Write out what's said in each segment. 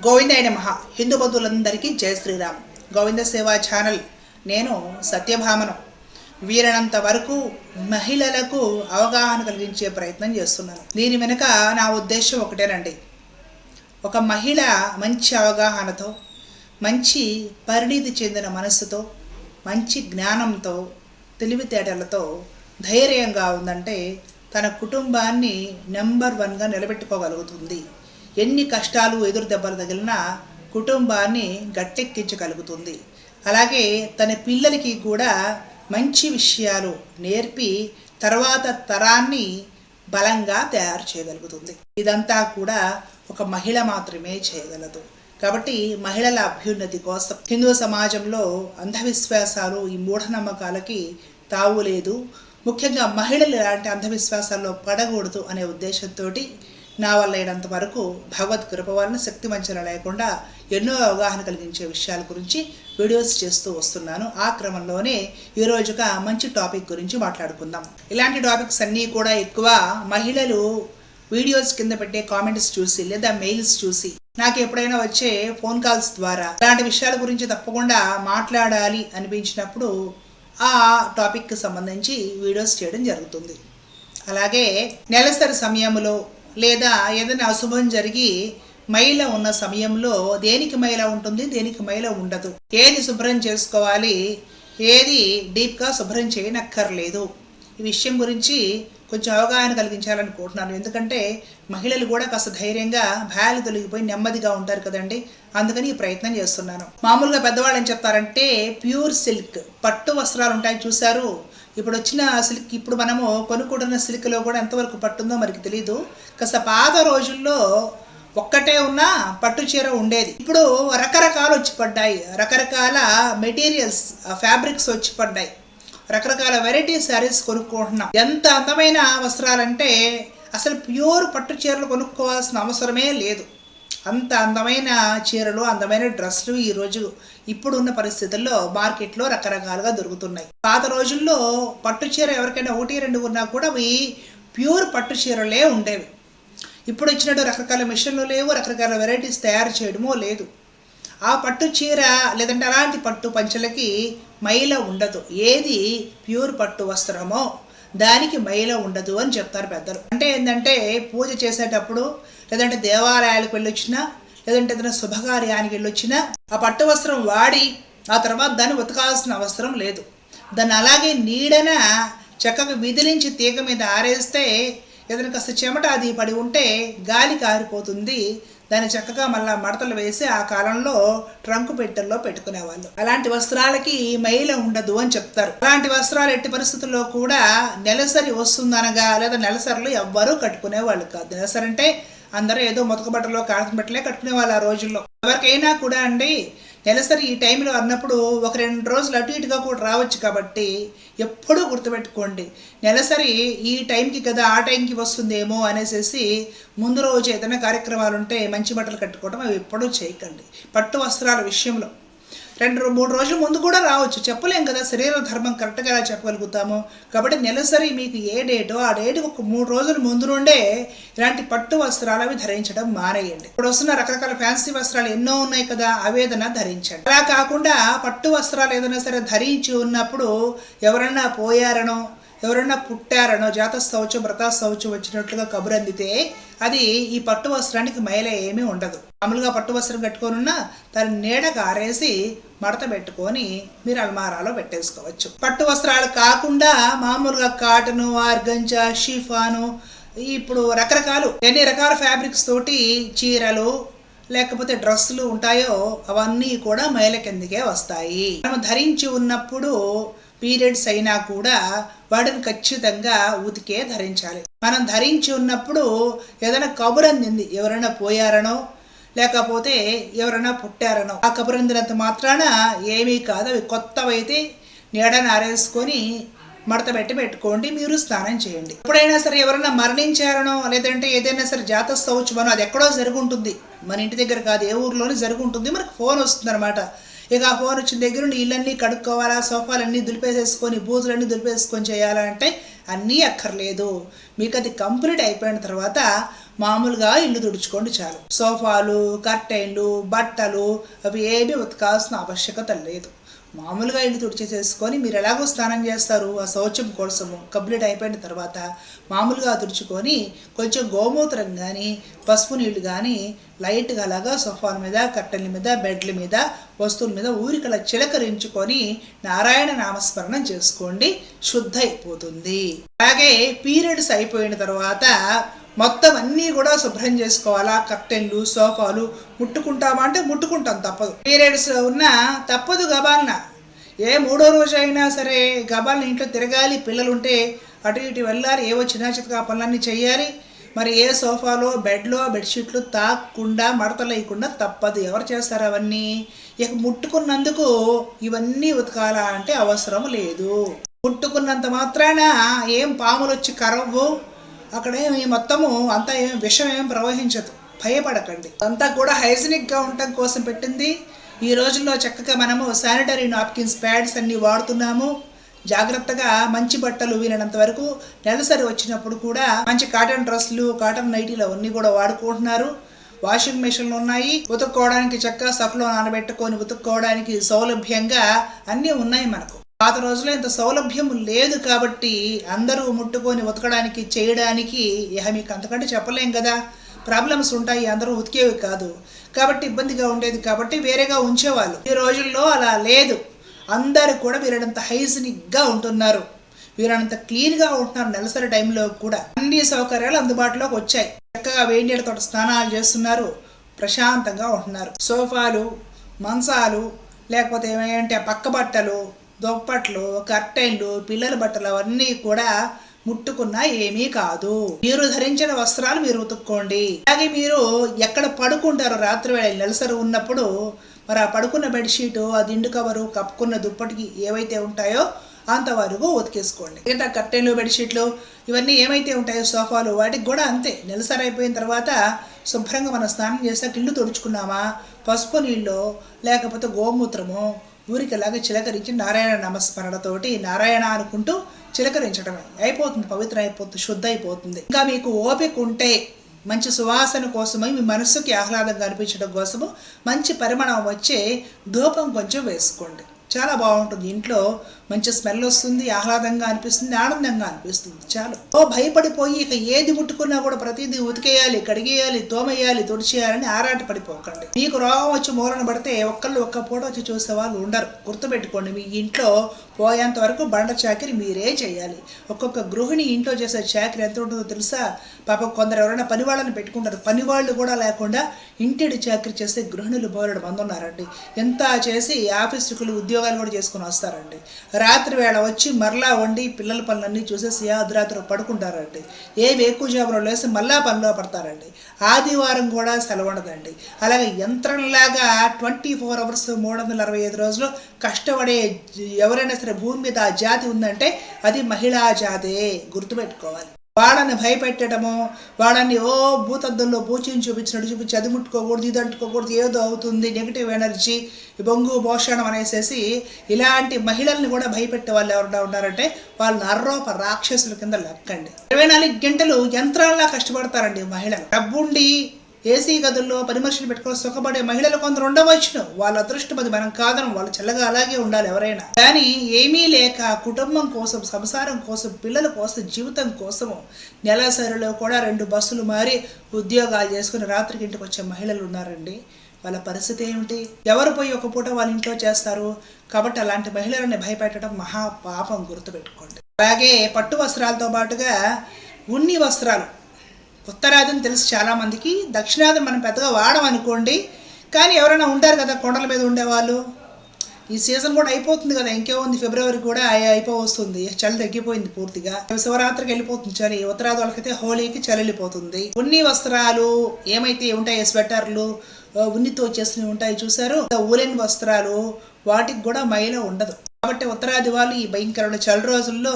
గోవిందాయ నమః. హిందూ బంధువులందరికీ జయ శ్రీరామ్. గోవింద సేవా ఛానల్. నేను సత్యభామను. వీలైనంత వరకు మహిళలకు అవగాహన కలిగించే ప్రయత్నం చేస్తున్నాను. దీని వెనుక నా ఉద్దేశం ఒకటేనండి. ఒక మహిళ మంచి అవగాహనతో, మంచి పరిణితి చెందిన మనస్సుతో, మంచి జ్ఞానంతో, తెలివితేటలతో ధైర్యంగా ఉందంటే తన కుటుంబాన్ని నెంబర్ 1గా నిలబెట్టుకోగలుగుతుంది. ఎన్ని కష్టాలు ఎదురు దెబ్బలు తగిలినా కుటుంబాన్ని గట్టెక్కించగలుగుతుంది. అలాగే తన పిల్లలకి కూడా మంచి విషయాలు నేర్పి తర్వాత తరాన్ని బలంగా తయారు చేయగలుగుతుంది. ఇదంతా కూడా ఒక మహిళ మాత్రమే చేయగలదు. కాబట్టి మహిళల అభ్యున్నతి కోసం హిందూ సమాజంలో అంధవిశ్వాసాలు, ఈ మూఢనమ్మకాలకి తావు లేదు. ముఖ్యంగా మహిళలు ఇలాంటి అంధవిశ్వాసాల్లో పడకూడదు అనే ఉద్దేశంతో నా వల్ల అయినంత వరకు భగవద్ కృప వలన శక్తి వంచన లేకుండా ఎన్నో అవగాహన కలిగించే విషయాల గురించి వీడియోస్ చేస్తూ వస్తున్నాను. ఆ క్రమంలోనే ఈరోజుగా మంచి టాపిక్ గురించి మాట్లాడుకుందాం. ఇలాంటి టాపిక్స్ అన్నీ కూడా ఎక్కువ మహిళలు వీడియోస్ కింద పెట్టే కామెంట్స్ చూసి లేదా మెయిల్స్ చూసి నాకు ఎప్పుడైనా వచ్చే ఫోన్ కాల్స్ ద్వారా ఇలాంటి విషయాల గురించి తప్పకుండా మాట్లాడాలి అనిపించినప్పుడు ఆ టాపిక్కి సంబంధించి వీడియోస్ చేయడం జరుగుతుంది. అలాగే నెలసరి సమయంలో లేదా ఏదైనా అశుభం జరిగి మైల ఉన్న సమయంలో దేనికి మైల ఉంటుంది, దేనికి మైల ఉండదు, ఏది శుభ్రం చేసుకోవాలి, ఏది డీప్గా శుభ్రం చేయనక్కర్లేదు, ఈ విషయం గురించి కొంచెం అవగాహన కలిగించాలనుకుంటున్నాను. ఎందుకంటే మహిళలు కూడా కాస్త ధైర్యంగా భయాలు తొలగిపోయి నెమ్మదిగా ఉంటారు కదండి. అందుకని ఈ ప్రయత్నం చేస్తున్నాను. మామూలుగా పెద్దవాళ్ళు ఏం చెప్తారంటే ప్యూర్ సిల్క్ పట్టు వస్త్రాలు ఉంటాయి చూసారు. ఇప్పుడు వచ్చిన సిల్క్, ఇప్పుడు మనము కొనుక్కుంటున్న సిల్క్లో కూడా ఎంతవరకు పట్టుందో మనకి తెలీదు. కాస్త పాత రోజుల్లో ఒక్కటే ఉన్న పట్టు చీర ఉండేది. ఇప్పుడు రకరకాలు వచ్చి పడ్డాయి, రకరకాల మెటీరియల్స్, ఫ్యాబ్రిక్స్ వచ్చి పడ్డాయి, రకరకాల వెరైటీ శారీస్ కొనుక్కుంటున్నాం. ఎంత అందమైన వస్త్రాలంటే అసలు ప్యూర్ పట్టు చీరలు కొనుక్కోవాల్సిన అవసరమే లేదు. అంత అందమైన చీరలు, అందమైన డ్రెస్సులు ఈరోజు ఇప్పుడున్న పరిస్థితుల్లో మార్కెట్లో రకరకాలుగా దొరుకుతున్నాయి. పాత రోజుల్లో పట్టు చీర ఎవరికైనా 1-2 ఉన్నా కూడా అవి ప్యూర్ పట్టు చీరలే ఉండేవి. ఇప్పుడు ఇచ్చినట్టు రకరకాల మిషన్లు లేవు, రకరకాల వెరైటీస్ తయారు చేయడమో లేదు. ఆ పట్టు చీర లేదంటే అలాంటి పట్టు పంచలకి మైల ఉండదు. ఏది ప్యూర్ పట్టు వస్త్రమో దానికి మైల ఉండదు అని చెప్తారు పెద్దలు. అంటే ఏంటంటే పూజ చేసేటప్పుడు లేదంటే దేవాలయాలకు వెళ్ళొచ్చినా లేదంటే ఏదైనా శుభకార్యానికి వెళ్ళొచ్చినా ఆ పట్టు వస్త్రం వాడి ఆ తర్వాత దాన్ని ఉతకాల్సిన అవసరం లేదు. దాన్ని అలాగే నీడన చక్కగా విదిలించి తీగ మీద ఆరేస్తే ఏదైనా కాస్త చెమట అది పడి ఉంటే గాలి కారిపోతుంది. దాన్ని చక్కగా మళ్ళీ మడతలు వేసి ఆ కాలంలో ట్రంకు పెట్టెల్లో పెట్టుకునేవాళ్ళు. అలాంటి వస్త్రాలకి మైల ఉండదు అని చెప్తారు. అలాంటి వస్త్రాలు ఎట్టి పరిస్థితుల్లో కూడా నెలసరి వస్తుందనగా లేదా నెలసరిలో ఎవ్వరూ కట్టుకునేవాళ్ళు కాదు. నెలసరి అంటే అందరూ ఏదో మొతక బట్టలో కాటన్ బట్టలే కట్టుకునేవాళ్ళు ఆ రోజుల్లో. ఎవరికైనా కూడా అండి నెలసరి ఈ టైంలో అన్నప్పుడు 1-2 రోజులు అటు ఇటుగా కూడా రావచ్చు. కాబట్టి ఎప్పుడూ గుర్తుపెట్టుకోండి, నెలసరి ఈ టైంకి కదా ఆ టైంకి వస్తుందేమో అనేసి ముందు రోజు ఏదైనా కార్యక్రమాలు ఉంటే మంచి బట్టలు కట్టుకోవడం అవి ఎప్పుడూ చేయకండి. పట్టు వస్త్రాల విషయంలో 2-3 రోజుల ముందు కూడా రావచ్చు, చెప్పలేం కదా. శరీర ధర్మం కరెక్ట్గా ఎలా చెప్పగలుగుతాము. కాబట్టి నెలసరి మీకు ఏ డేటో ఆ డేటు ఒక 3 రోజుల ముందు నుండే ఇలాంటి పట్టు వస్త్రాలు అవి ధరించడం మానేయండి. ఇప్పుడు వస్తున్న రకరకాల ఫ్యాన్సీ వస్త్రాలు ఎన్నో ఉన్నాయి కదా, అవి ఏదైనా ధరించండి. అలా కాకుండా పట్టు వస్త్రాలు ఏదైనా సరే ధరించి ఉన్నప్పుడు ఎవరన్నా పోయారనో ఎవరన్నా పుట్టారనో జాత శౌచం వ్రత శౌచం వచ్చినట్లుగా కబురు అందితే అది ఈ పట్టు వస్త్రానికి మైల ఏమీ ఉండదు. మామూలుగా పట్టు వస్త్రం కట్టుకోనున్నా దాన్ని నీడగా ఆరేసి మడత పెట్టుకొని మీరు అల్మారాలో పెట్టేసుకోవచ్చు. పట్టు వస్త్రాలు కాకుండా మామూలుగా కాటను, ఆర్గంజా, షిఫాను, ఇప్పుడు రకరకాలు ఎన్ని రకాల ఫ్యాబ్రిక్స్ తోటి చీరలు లేకపోతే డ్రెస్సులు ఉంటాయో అవన్నీ కూడా మైల కిందకే వస్తాయి. మనం ధరించి ఉన్నప్పుడు పీరియడ్స్ అయినా కూడా వాటిని ఖచ్చితంగా ఉతికే ధరించాలి. మనం ధరించి ఉన్నప్పుడు ఏదైనా కబురు అందింది, ఎవరైనా పోయారనో లేకపోతే ఎవరైనా పుట్టారనో, ఆ కబురు అందినంత మాత్రాన ఏమీ కాదు. అవి కొత్తవైతే నీడని ఆరేసుకొని మడత పెట్టుకోండి, మీరు స్నానం చేయండి. ఎప్పుడైనా సరే ఎవరైనా మరణించారనో లేదంటే ఏదైనా సరే జాత శౌచమనో అది ఎక్కడో జరుగుంటుంది, మన ఇంటి దగ్గర కాదు, ఏ ఊర్లోనే జరుగుంటుంది. మనకు ఫోన్ వస్తుంది అనమాట, ఇక ఆ ఫోన్ వచ్చిన దగ్గర నుండి ఇళ్ళన్నీ కడుక్కోవాలా, సోఫాలన్నీ దులిపేసేసుకొని బూజులన్నీ దులిపేసుకొని చేయాలంటే అన్నీ అక్కర్లేదు. మీకు అది కంప్లీట్ అయిపోయిన తర్వాత మామూలుగా ఇల్లు తుడుచుకోండి చాలు. సోఫాలు, కర్టైన్లు, బట్టలు అవి ఏమీ ఉతకాల్సిన ఆవశ్యకత లేదు. మామూలుగా ఇల్లు తుడిచేసేసుకొని మీరు ఎలాగో స్నానం చేస్తారు ఆ శౌచం కోసము కంప్లీట్ అయిపోయిన తర్వాత మామూలుగా తుడుచుకొని కొంచెం గోమూత్రం కానీ పసుపు నీళ్ళు కానీ లైట్గా అలాగా సోఫాల మీద, కట్టెల మీద, బెడ్ల మీద, వస్తువుల మీద ఊరికలా చిలకరించుకొని నారాయణ నామస్మరణం చేసుకోండి, శుద్ధ అయిపోతుంది. అలాగే పీరియడ్స్ అయిపోయిన తర్వాత మొత్తం అన్నీ కూడా శుభ్రం చేసుకోవాలా. కర్టెన్లు, సోఫాలు ముట్టుకుంటామా అంటే ముట్టుకుంటాం, తప్పదు. పీరియడ్స్ ఉన్నా తప్పదు గబాలన. ఏ 3వ రోజు అయినా సరే గబాలన ఇంట్లో తిరగాలి. పిల్లలు ఉంటే అటు ఇటు వెళ్ళాలి, ఏవో చిన్న చితకా పనులన్నీ చేయాలి. మరి ఏ సోఫాలో, బెడ్లో, బెడ్షీట్లు తాకుండా మడతలు వేయకుండా తప్పదు. ఎవరు చేస్తారు అవన్నీ? ఇక ముట్టుకున్నందుకు ఇవన్నీ ఉతకాలా అంటే అవసరం లేదు. ముట్టుకున్నంత మాత్రాన ఏం పాములు వచ్చి కరవ్వు, అక్కడ ఏమి మొత్తము అంతా ఏమి విషం ఏం ప్రవహించదు, భయపడకండి. అంతా కూడా హైజీనిక్గా ఉండటం కోసం పెట్టింది. ఈ రోజుల్లో చక్కగా మనము శానిటరీ నాప్కిన్స్, ప్యాడ్స్ అన్నీ వాడుతున్నాము. జాగ్రత్తగా మంచి బట్టలు వీలైనంత వరకు నెలసరి వచ్చినప్పుడు కూడా మంచి కాటన్ డ్రెస్లు, కాటన్ నైటీలు అవన్నీ కూడా వాడుకుంటున్నారు. వాషింగ్ మెషిన్లు ఉన్నాయి, ఉతుక్కోవడానికి చక్కగా సఫ్లో నానబెట్టుకొని ఉతుక్కోవడానికి సౌలభ్యంగా అన్నీ ఉన్నాయి మనకు. పాత రోజుల్లో ఇంత సౌలభ్యం లేదు కాబట్టి అందరూ ముట్టుకొని ఉతకడానికి, చేయడానికి ఇహ మీకు అంతకంటే చెప్పలేం కదా. ప్రాబ్లమ్స్ ఉంటాయి, అందరూ ఉతికేవి కాదు కాబట్టి ఇబ్బందిగా ఉండేది కాబట్టి వేరేగా ఉంచేవాళ్ళు. ఈ రోజుల్లో అలా లేదు. అందరూ కూడా వీరంత హైజీనిక్గా ఉంటున్నారు, వీరంత క్లీన్గా ఉంటున్నారు. నెలసరి టైంలో కూడా అన్ని సౌకర్యాలు అందుబాటులోకి వచ్చాయి. చక్కగా వేడి నీళ్ళతో స్నానాలు చేస్తున్నారు, ప్రశాంతంగా ఉంటున్నారు. సోఫాలు, మంచాలు, లేకపోతే ఏమంటే పక్క బట్టలు, దుప్పట్లు, కర్టైన్లు, పిల్లల బట్టలు అవన్నీ కూడా ముట్టుకున్నా ఏమీ కాదు. మీరు ధరించిన వస్త్రాలు మీరు ఉతుక్కోండి. అలాగే మీరు ఎక్కడ పడుకుంటారో రాత్రి వేళ నెలసరి ఉన్నప్పుడు మరి ఆ పడుకున్న బెడ్షీటు, ఆ దిండు కవరు, కప్పుకున్న దుప్పటికి ఏవైతే ఉంటాయో అంతవరకు ఉతికేసుకోండి. మిగతా కర్టెన్లు, బెడ్షీట్లు ఇవన్నీ ఏమైతే ఉంటాయో సోఫాలు, వాటికి కూడా అంతే. నెలసరి అయిపోయిన తర్వాత శుభ్రంగా మనం స్నానం చేస్తే ఇల్లు తుడుచుకున్నామా పసుపు నీళ్ళు లేకపోతే గోమూత్రము ఊరికిలాగా చిలకరించి నారాయణ నామస్మరణతోటి నారాయణ అనుకుంటూ చిలకరించడమే అయిపోతుంది, పవిత్రం అయిపోతుంది, శుద్ధ అయిపోతుంది. ఇంకా మీకు ఓపిక ఉంటే మంచి సువాసన కోసమై మీ మనస్సుకి ఆహ్లాదంగా అనిపించడం కోసము మంచి పరిమాణం వచ్చే ధూపం కొంచెం వేసుకోండి, చాలా బాగుంటుంది. ఇంట్లో మంచి స్మెల్ వస్తుంది, ఆహ్లాదంగా అనిపిస్తుంది, ఆనందంగా అనిపిస్తుంది. చాలు. భయపడిపోయి ఇక ఏది ముట్టుకున్నా కూడా ప్రతిదీ ఉతికేయాలి, కడిగేయాలి, తోమేయాలి, తుడిచేయాలని ఆరాట పడిపోకండి. మీకు రోగం వచ్చి మూలన పడితే ఒక్క పూట వచ్చి చూసే వాళ్ళు ఉండరు. గుర్తుపెట్టుకోండి, మీ ఇంట్లో పోయేంత వరకు బండ చాకిరి మీరే చేయాలి. ఒక్కొక్క గృహిణి ఇంట్లో చేసే చాకిరి ఎంత ఉంటుందో తెలుసా? పాపం కొందరు ఎవరైనా పని వాళ్ళని పెట్టుకుంటారు, పని వాళ్ళు కూడా లేకుండా ఇంటిడి చాకిరి చేసే గృహిణులు బోలెడు మంది ఉన్నారండి. ఎంత చేసి ఆఫీసుకులు, ఉద్యోగాలు కూడా చేసుకుని వస్తారండి. రాత్రి వేళ వచ్చి మరలా వండి పిల్లల పనులన్నీ చూసేసి అర్ధరాత్రి పడుకుంటారండి. ఏవి ఎక్కువ జాబులో లేసి మళ్ళా పనిలో పడతారండి. ఆదివారం కూడా సెలవు ఉండదండి. అలాగే యంత్రంలాగా 24 hours 365 రోజులు కష్టపడే ఎవరైనా సరే భూమి మీద ఆ జాతి ఉందంటే అది మహిళా జాతే. గుర్తుపెట్టుకోవాలి. వాళ్ళని భయపెట్టడము, వాళ్ళని భూతద్దంలో బూచిని చూపించి అది ముట్టుకోకూడదు, ఇది అంటుకోకూడదు, ఏదో అవుతుంది, నెగిటివ్ ఎనర్జీ, బొంగు భోషణం అనేసి ఇలాంటి మహిళల్ని కూడా భయపెట్టే వాళ్ళు ఎవరైనా ఉన్నారంటే వాళ్ళు నర్రోప రాక్షసుల కింద లెక్కండి. 24 గంటలు యంత్రాల్లా కష్టపడతారండి మహిళలు. డబ్బుండి ఏసీ గదుల్లో పని మనుషులు పెట్టుకొని సుఖపడే మహిళలు కొందరు ఉండవచ్చును, వాళ్ళ అదృష్టం అది, మనం కాదనం. వాళ్ళు చల్లగా అలాగే ఉండాలి ఎవరైనా. కానీ ఏమీ లేక కుటుంబం కోసం, సంసారం కోసం, పిల్లల కోసం, జీవితం కోసము నెలసరిలో కూడా 2 బస్సులు మారి ఉద్యోగాలు చేసుకుని రాత్రికి ఇంటికి వచ్చే మహిళలు ఉన్నారండి. వాళ్ళ పరిస్థితి ఏమిటి? ఎవరు పోయి ఒక పూట వాళ్ళ ఇంట్లో చేస్తారు? కాబట్టి అలాంటి మహిళలని భయపెట్టడం మహా పాపం, గుర్తుపెట్టుకోండి. అలాగే పట్టు వస్త్రాలతో పాటుగా ఉన్ని వస్త్రాలు, ఉత్తరాదిని తెలుసు చాలామందికి, దక్షిణాదిని మనం పెద్దగా వాడమనుకోండి. కానీ ఎవరైనా ఉంటారు కదా కొండల మీద ఉండేవాళ్ళు. ఈ సీజన్ కూడా అయిపోతుంది కదా, ఇంకేముంది, ఫిబ్రవరి కూడా అయిపోవస్తుంది, చలి తగ్గిపోయింది పూర్తిగా. శివరాత్రికి వెళ్ళిపోతుంది చలి. ఉత్తరాది వాళ్ళకైతే హోలీకి చలి వెళ్ళిపోతుంది. ఉన్ని వస్త్రాలు ఏమైతే ఉంటాయి, స్వెటర్లు ఉన్నితో చేసినవి ఉంటాయి చూసారు, ఊలెన్ వస్త్రాలు, వాటికి కూడా మైల ఉండదు. కాబట్టి ఉత్తరాది వాళ్ళు ఈ భయంకరమైన చలి రోజుల్లో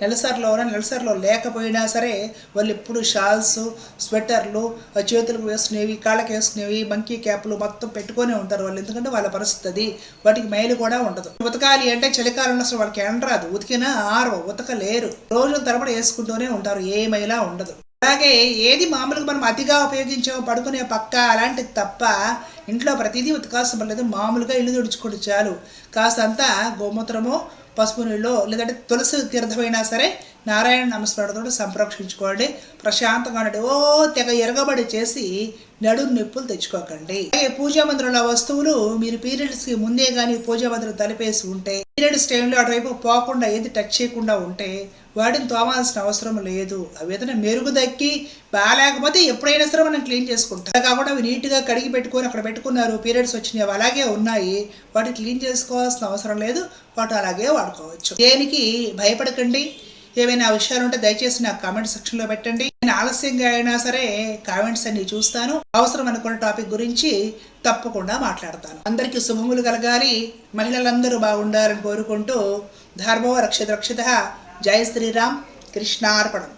నెలసరిలో లేకపోయినా సరే వాళ్ళు ఎప్పుడు షాల్స్, స్వెటర్లు, చేతులకు వేసుకునేవి, కాళ్ళకి వేసుకునేవి, మంకీ క్యాప్లు మొత్తం పెట్టుకొని ఉంటారు వాళ్ళు. ఎందుకంటే వాళ్ళ పరిస్థితి వాటికి మైలు కూడా ఉండదు. ఉతకాలి అంటే చలికాలంలో అసలు వాళ్ళకి ఎండరాదు, ఉతికినా ఉతకలేరు. రోజుల తరబడి వేసుకుంటూనే ఉంటారు, ఏ మైలా ఉండదు. అలాగే ఏది మామూలుగా మనం అతిగా ఉపయోగించామో పడుకునే పక్క అలాంటిది తప్ప ఇంట్లో ప్రతిదీ ఉతకాల్సిన పర్లేదు. మామూలుగా ఇల్లు తుడుచుకోండి చాలు. కాస్తంతా గోమూత్రమో, పసుపు నీళ్ళు, లేదంటే తులసి తీర్థమైనా సరే నారాయణ నమస్కారంతో సంరక్షించుకోండి. ప్రశాంతంగా ఉండండి. తెగ ఎరగబడి చేసి నడుము నొప్పులు తెచ్చుకోకండి. అలాగే పూజా మందిరంలో వస్తువులు మీరు పీరియడ్స్కి ముందే కానీ పూజా మందిరం తలిపేసి ఉంటే, పీరియడ్స్ టైంలో అటువైపు పోకుండా ఏది టచ్ చేయకుండా ఉంటే వాటిని తోమాల్సిన అవసరం లేదు. అవి ఏదైనా మెరుగు దక్కి బాగాలేకపోతే ఎప్పుడైనా సరే మనం క్లీన్ చేసుకుంటాం. అలా కాకుండా అవి నీట్గా కడిగి పెట్టుకొని అక్కడ పెట్టుకున్నారు, పీరియడ్స్ వచ్చినాయి, అవి అలాగే ఉన్నాయి, వాటిని క్లీన్ చేసుకోవాల్సిన అవసరం లేదు. వాటి అలాగే వాడుకోవచ్చు. దేనికి భయపడకండి. ఏవైనా విషయాలు ఉంటే దయచేసి నాకు కామెంట్ సెక్షన్లో పెట్టండి. నేను ఆలస్యంగా అయినా సరే కామెంట్స్ అన్ని చూస్తాను. అవసరం అనుకున్న టాపిక్ గురించి తప్పకుండా మాట్లాడతాను. అందరికీ శుభములు కలగాలి, మహిళలందరూ బాగుండాలని కోరుకుంటూ ధర్మో రక్షిత రక్షిత. జై శ్రీరామ్. కృష్ణార్పణం.